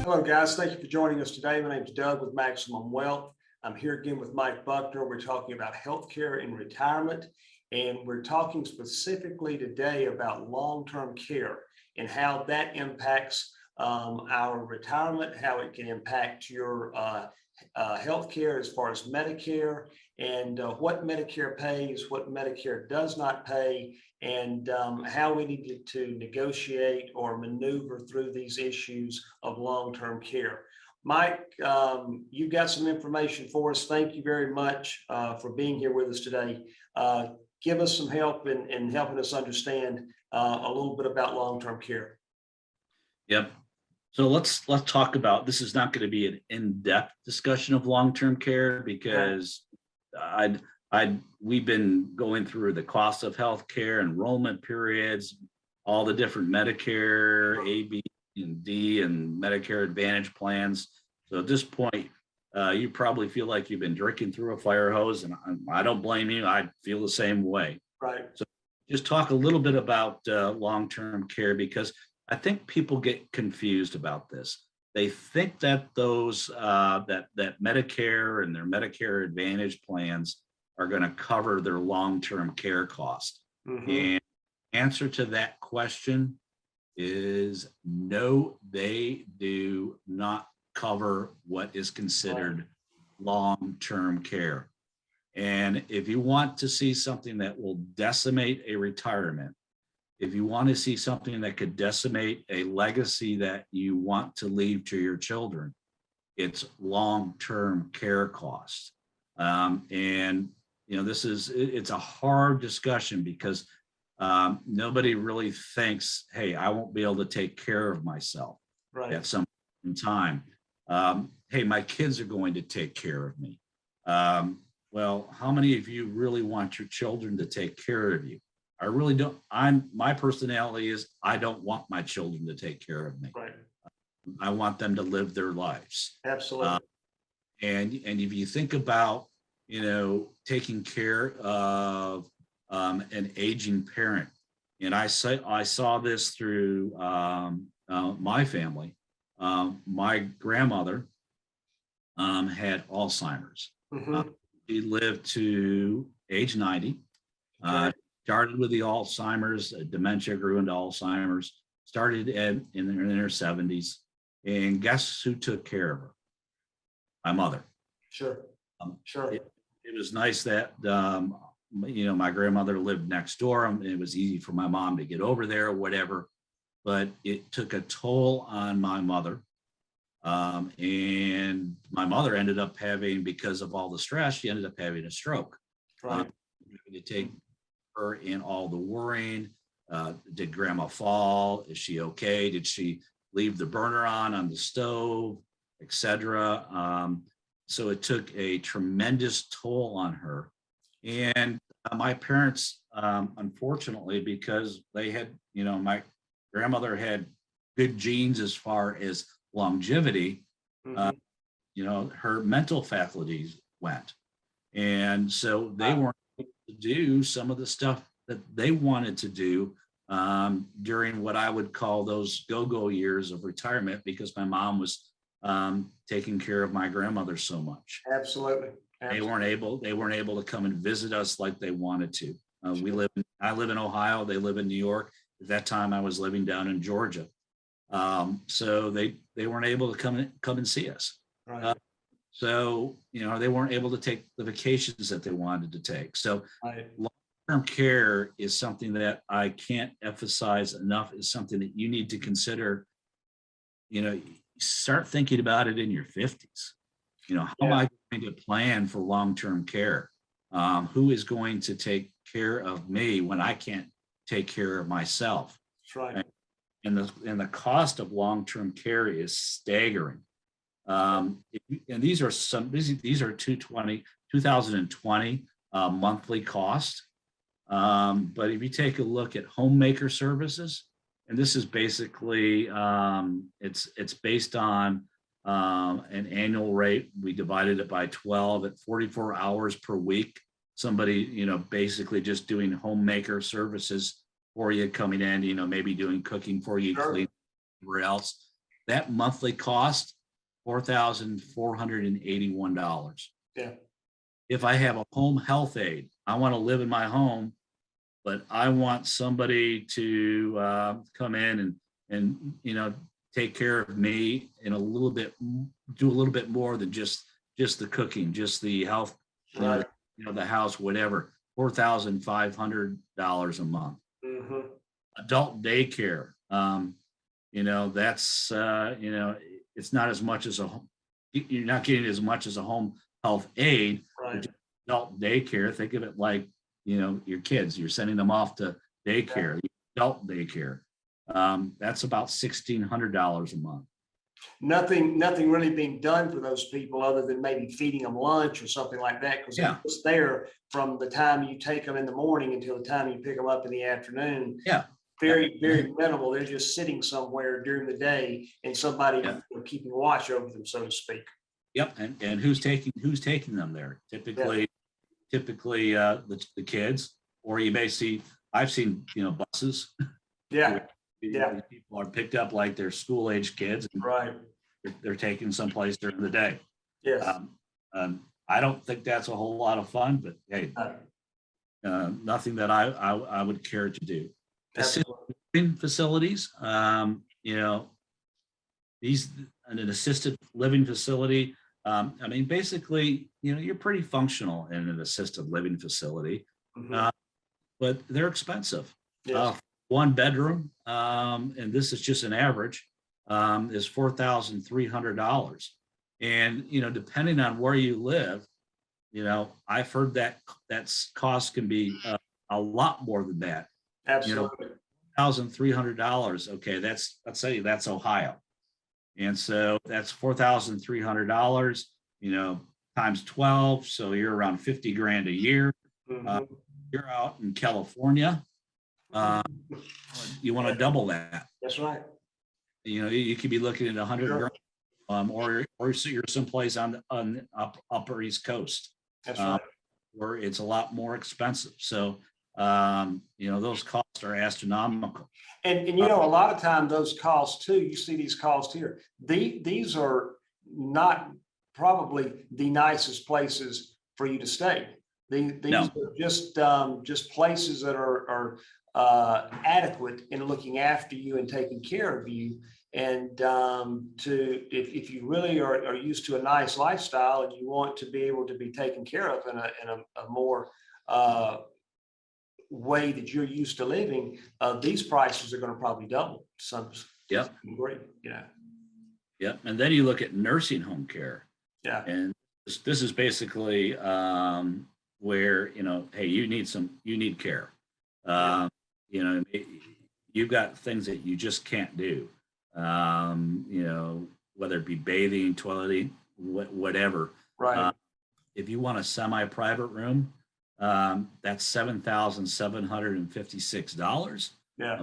Hello, guys. Thank you for joining us today. My name is Doug with Maximum Wealth. I'm here again with Mike Buckner. We're talking about healthcare and retirement, and we're talking specifically today about long-term care and how that impacts our retirement, how it can impact your healthcare as far as Medicare, and what Medicare pays, what Medicare does not pay, and how we need to negotiate or maneuver through these issues of long-term care. Mike, you've got some information for us. Thank you very much for being here with us today. Give us some help in helping us understand a little bit about long-term care. Yep. So let's talk about, this is not going to be an in-depth discussion of long-term care because we've been going through the cost of healthcare, enrollment periods, all the different Medicare, A, B, and D, and Medicare Advantage plans. So at this point, you probably feel like you've been drinking through a fire hose, and I don't blame you. I feel the same way. Right. So just talk a little bit about long-term care, because I think people get confused about this. They think that those that Medicare and their Medicare Advantage plans are going to cover their long-term care cost. Mm-hmm. And answer to that question is no, they do not cover what is considered long-term care. And if you want to see something that will decimate a retirement, if you want to see something that could decimate a legacy that you want to leave to your children, it's long-term care costs. And you know, it's a hard discussion because nobody really thinks, hey, I won't be able to take care of myself at some time. Hey, my kids are going to take care of me. Well, how many of you really want your children to take care of you? I really don't. My personality is I don't want my children to take care of me. Right. I want them to live their lives. Absolutely. And if you think about, you know, taking care of an aging parent, and I saw this through my family. My grandmother had Alzheimer's. Mm-hmm. She lived to age 90. Started with the Alzheimer's, dementia grew into Alzheimer's, started in her 70s. And guess who took care of her? My mother. Sure. Sure. It was nice that, you know, my grandmother lived next door. It was easy for my mom to get over there or whatever, but it took a toll on my mother. And my mother ended up having, because of all the stress, she ended up having a stroke. Right. To take her in all the worrying. Did grandma fall? Is she okay? Did she leave the burner on the stove, etc.? So it took a tremendous toll on her. And my parents, unfortunately, because they had, you know, my grandmother had good genes as far as longevity, Mm-hmm. you know, her mental faculties went. And so they weren't able to do some of the stuff that they wanted to do during what I would call those go-go years of retirement, because my mom was taking care of my grandmother so much. Absolutely. They weren't able to come and visit us like they wanted to. I live in Ohio, they live in New York. At that time I was living down in Georgia. So they weren't able to come and see us. Right. So, you know, they weren't able to take the vacations that they wanted to take. So Right. long-term care is something that I can't emphasize enough, is something that you need to consider. You know, start thinking about it in your 50s. You know, how am I going to plan for long-term care? Who is going to take care of me when I can't take care of myself? That's right. And the cost of long-term care is staggering. And these are 2020 monthly cost. But if you take a look at homemaker services, and this is basically it's based on an annual rate. We divided it by 12 at 44 hours per week. Somebody, you know, basically just doing homemaker services for you, coming in, you know, maybe doing cooking for you, Sure. cleaning, whatever else. that monthly cost, $4,481. Yeah. If I have a home health aide, I want to live in my home, but I want somebody to come in and take care of me in a little bit, do a little bit more than just the cooking, just the health, Right. the house, whatever. $4,500 a month. Mm-hmm. Adult daycare, that's it's not as much as you're not getting as much as a home health aide. Right. Adult daycare, think of it like your kids, you're sending them off to daycare. Adult daycare, that's about $1,600 a month. Nothing really being done for those people other than maybe feeding them lunch or something like that, because Yeah. it's there from the time you take them in the morning until the time you pick them up in the afternoon. Yeah. Very minimal. They're just sitting somewhere during the day and somebody keeping watch over them, so to speak. Yep. And who's taking them there? Typically the kids, or you may see, I've seen buses. Yeah. People are picked up like they're school age kids, and Right. they're taken someplace during the day. Yes. I don't think that's a whole lot of fun, but hey, nothing that I would care to do. Assisted living facilities, these an assisted living facility. Basically, you're pretty functional in an assisted living facility, Mm-hmm. but they're expensive. Yes. One bedroom, and this is just an average, is $4,300. And, depending on where you live, I've heard that cost can be a lot more than that. Absolutely. $1,300. Okay. Let's say that's Ohio. And so that's $4,300, times 12. So you're around 50 grand a year. Mm-hmm. You're out in California. You want to double that. That's right. You could be looking at 100 Sure. grand, or you're someplace on upper East Coast, That's right. where it's a lot more expensive. So, those costs are astronomical. And a lot of times those costs too, you see these costs here. These are not probably the nicest places for you to stay. These No. are just places that are adequate in looking after you and taking care of you. And if you really are used to a nice lifestyle and you want to be able to be taken care of in a more way that you're used to living, these prices are going to probably double to some degree. Yep. And then you look at nursing home care. Yeah. And this is basically where, hey, you need care. You've got things that you just can't do. Whether it be bathing, toileting, whatever. Right. If you want a semi-private room, that's $7,756. Yeah.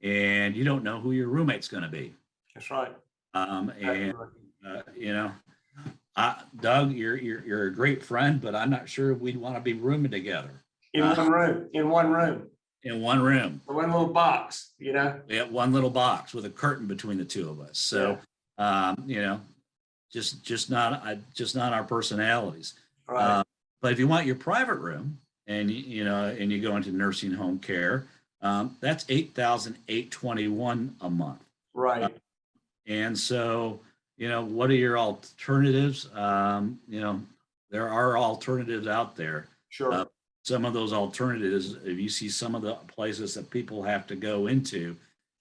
And you don't know who your roommate's going to be. That's right. Doug, you're a great friend, but I'm not sure we'd want to be rooming together. In one room. In one room. One little box, We have one little box with a curtain between the two of us. So, just not our personalities. Right. But if you want your private room and you go into nursing home care, that's $8,821 a month. Right. And so, what are your alternatives? There are alternatives out there. Sure. Some of those alternatives, if you see some of the places that people have to go into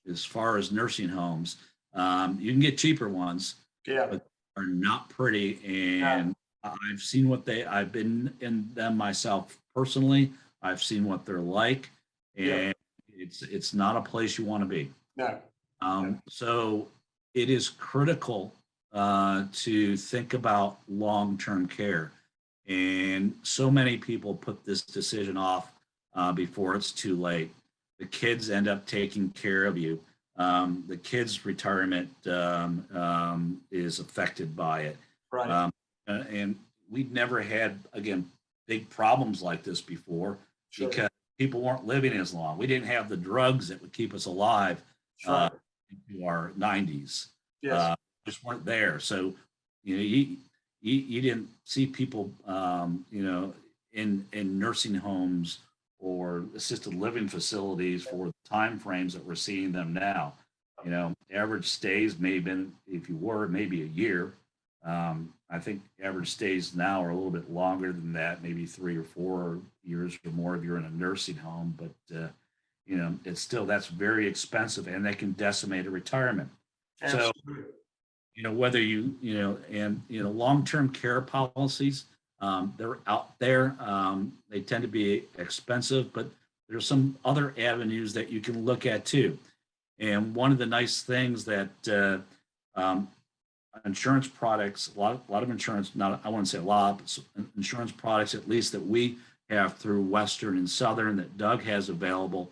as far as nursing homes, you can get cheaper ones. Yeah. But are not pretty. And I've seen I've been in them myself personally. I've seen what they're like, and it's not a place you want to be. No. So it is critical to think about long-term care. And so many people put this decision off before it's too late. The kids end up taking care of you. The kids' retirement is affected by it. Right. And we've never had, again, big problems like this before. Sure. Because people weren't living as long. We didn't have the drugs that would keep us alive into our 90s. Yes. just weren't there. So, you didn't see people, in nursing homes or assisted living facilities for the time frames that we're seeing them now. Average stays may have been, if you were, maybe a year. I think average stays now are a little bit longer than that, maybe 3 or 4 years or more if you're in a nursing home. But it's still, that's very expensive, and they can decimate a retirement. So, Absolutely. whether long-term care policies, they're out there. They tend to be expensive, but there's some other avenues that you can look at too. And one of the nice things that insurance products, a lot of insurance, not, I wouldn't say a lot, but insurance products, at least that we have through Western and Southern that Doug has available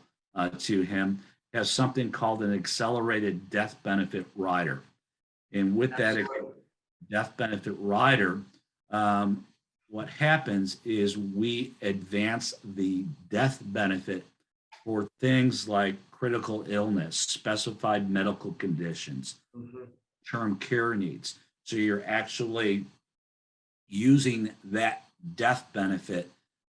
to him, has something called an accelerated death benefit rider. And with that death benefit rider, what happens is we advance the death benefit for things like critical illness, specified medical conditions, term care needs. So you're actually using that death benefit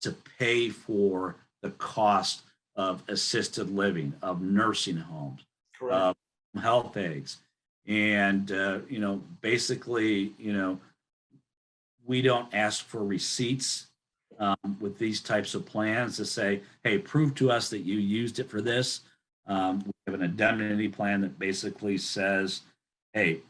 to pay for the cost of assisted living, of nursing homes, of health aides. And, basically, we don't ask for receipts with these types of plans to say, hey, prove to us that you used it for this. We have an indemnity plan that basically says, hey,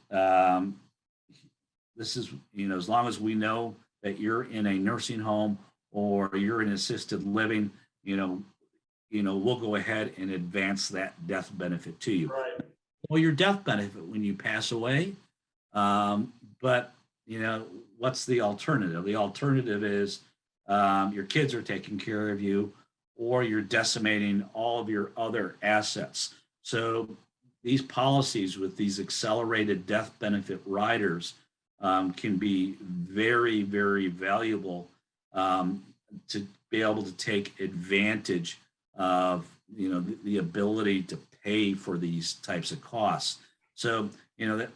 this is, as long as we know that you're in a nursing home or you're in assisted living, we'll go ahead and advance that death benefit to you. Right. Well, your death benefit when you pass away. But, what's the alternative? The alternative is your kids are taking care of you, or you're decimating all of your other assets. So these policies with these accelerated death benefit riders can be very, very valuable to be able to take advantage of, the ability to pay for these types of costs. So, that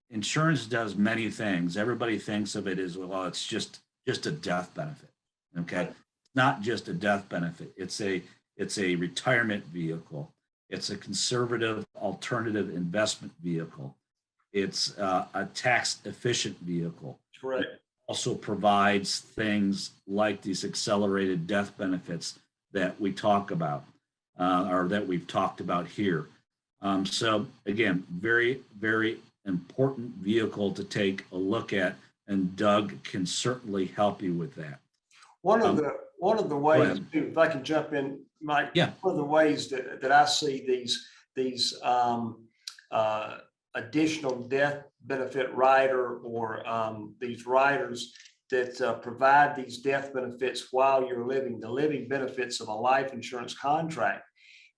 insurance does many things. Everybody thinks of it as, well, it's just a death benefit. Okay. It's not just a death benefit. It's a retirement vehicle. It's a conservative alternative investment vehicle. It's a tax efficient vehicle. Correct. It also provides things like these accelerated death benefits that we talk about, or that we've talked about here. So again, very, very important vehicle to take a look at, and Doug can certainly help you with that. One of the ways, if I can jump in, Mike, one of the ways that I see these additional death benefit rider, or these riders that provide these death benefits while you're living, the living benefits of a life insurance contract,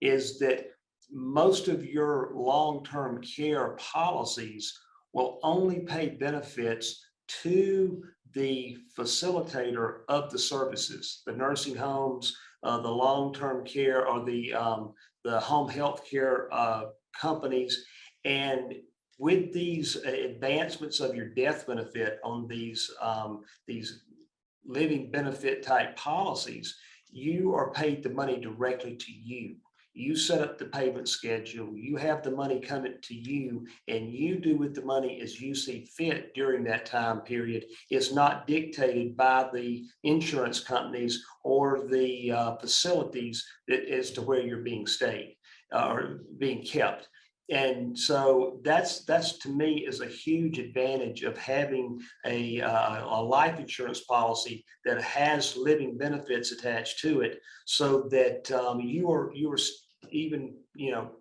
is that most of your long-term care policies will only pay benefits to the facilitator of the services, the nursing homes, the long-term care, or the home health care companies. And with these advancements of your death benefit on these living benefit type policies, you are paid the money directly to you. You set up the payment schedule, you have the money coming to you, and you do with the money as you see fit during that time period. It's not dictated by the insurance companies or the facilities as to where you're being stayed or being kept. And so that's to me is a huge advantage of having a life insurance policy that has living benefits attached to it, so that you are even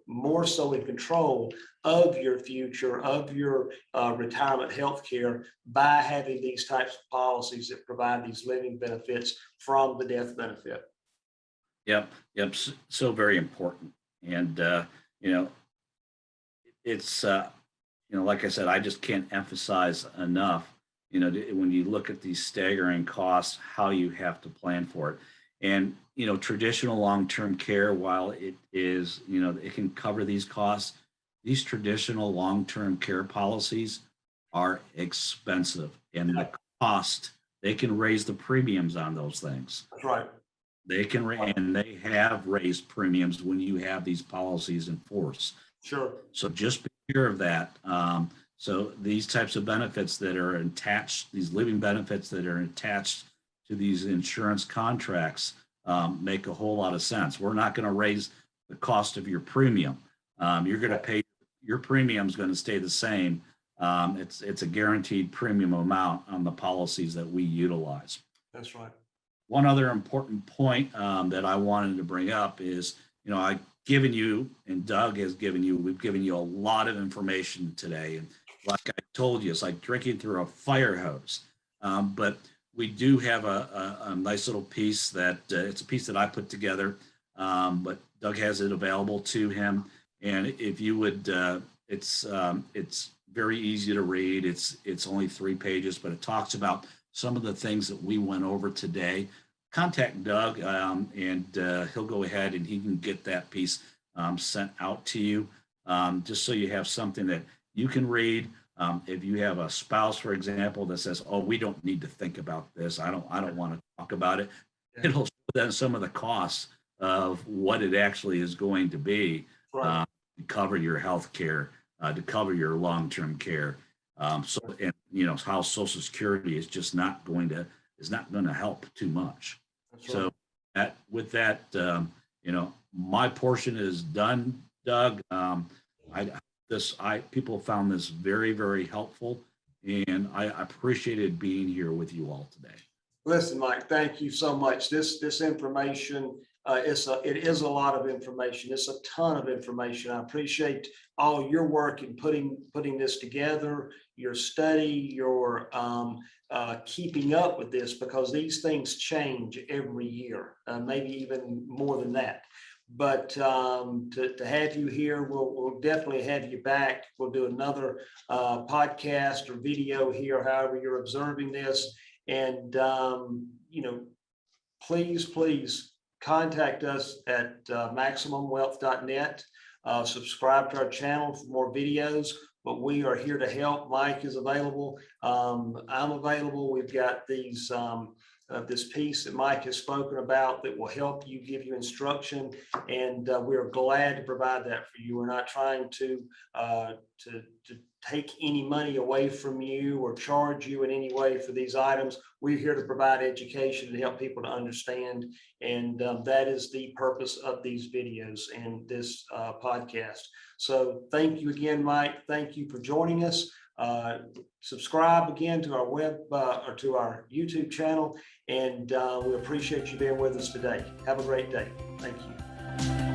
more so in control of your future, of your retirement health care, by having these types of policies that provide these living benefits from the death benefit. Yep. So very important. And it's like I said, I just can't emphasize enough, when you look at these staggering costs, how you have to plan for it. And traditional long-term care, while it is, it can cover these costs, these traditional long-term care policies are expensive, and the cost, they can raise the premiums on those things. That's right. And they have raised premiums when you have these policies in force. Sure. So just be aware of that. So these types of benefits that are attached, these living benefits that are attached to these insurance contracts, make a whole lot of sense. We're not going to raise the cost of your premium. You're going to pay, your premium is going to stay the same. It's a guaranteed premium amount on the policies that we utilize. That's right. One other important point that I wanted to bring up is, I've given you, and Doug has given you, we've given you a lot of information today. And like I told you, it's like drinking through a fire hose. But we do have a nice little piece that it's a piece that I put together, but Doug has it available to him. And if you would, it's very easy to read. It's only 3 pages, but it talks about some of the things that we went over today. Contact Doug, and he'll go ahead and he can get that piece sent out to you, just so you have something that you can read. If you have a spouse, for example, that says, "Oh, we don't need to think about this. I don't want to talk about it." Yeah. It'll show them some of the costs of what it actually is going to be Right. to cover your health care, to cover your long-term care. And how Social Security is just not going to help too much. That's right. So with that, my portion is done, Doug. People found this very, very helpful, and I appreciated being here with you all today. Listen, Mike, thank you so much. This information, it is a lot of information. It's a ton of information. I appreciate all your work in putting this together, your study, your keeping up with this, because these things change every year, maybe even more than that. But to have you here, we'll definitely have you back. We'll do another podcast or video here, however you're observing this. And, please contact us at maximumwealth.net. Subscribe to our channel for more videos, but we are here to help. Mike is available. I'm available. We've got these this piece that Mike has spoken about that will help you, give you instruction, and we're glad to provide that for you. We're not trying to take any money away from you or charge you in any way for these items. We're here to provide education and help people to understand, and that is the purpose of these videos and this podcast. So thank you again, Mike. Thank you for joining us. Subscribe again to our web or to our YouTube channel, and we appreciate you being with us today. Have a great day. Thank you.